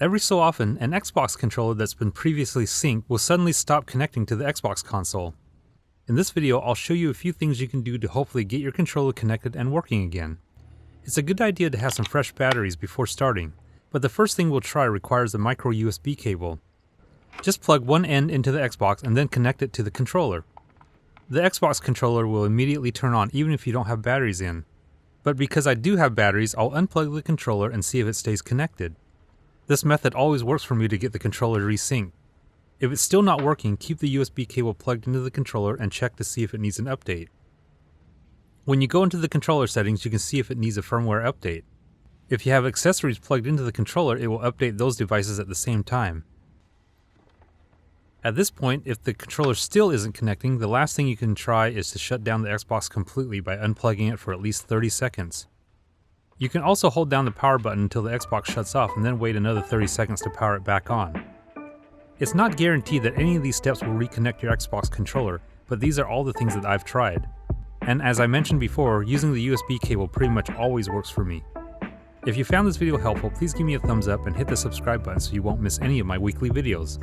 Every so often, an Xbox controller that's been previously synced will suddenly stop connecting to the Xbox console. In this video, I'll show you a few things you can do to hopefully get your controller connected and working again. It's a good idea to have some fresh batteries before starting, but the first thing we'll try requires a micro USB cable. Just plug one end into the Xbox and then connect it to the controller. The Xbox controller will immediately turn on even if you don't have batteries in. But because I do have batteries, I'll unplug the controller and see if it stays connected. This method always works for me to get the controller resynced. If it's still not working, keep the USB cable plugged into the controller and check to see if it needs an update. When you go into the controller settings, you can see if it needs a firmware update. If you have accessories plugged into the controller, it will update those devices at the same time. At this point, if the controller still isn't connecting, the last thing you can try is to shut down the Xbox completely by unplugging it for at least 30 seconds. You can also hold down the power button until the Xbox shuts off and then wait another 30 seconds to power it back on. It's not guaranteed that any of these steps will reconnect your Xbox controller, but these are all the things that I've tried. And as I mentioned before, using the USB cable pretty much always works for me. If you found this video helpful, please give me a thumbs up and hit the subscribe button so you won't miss any of my weekly videos.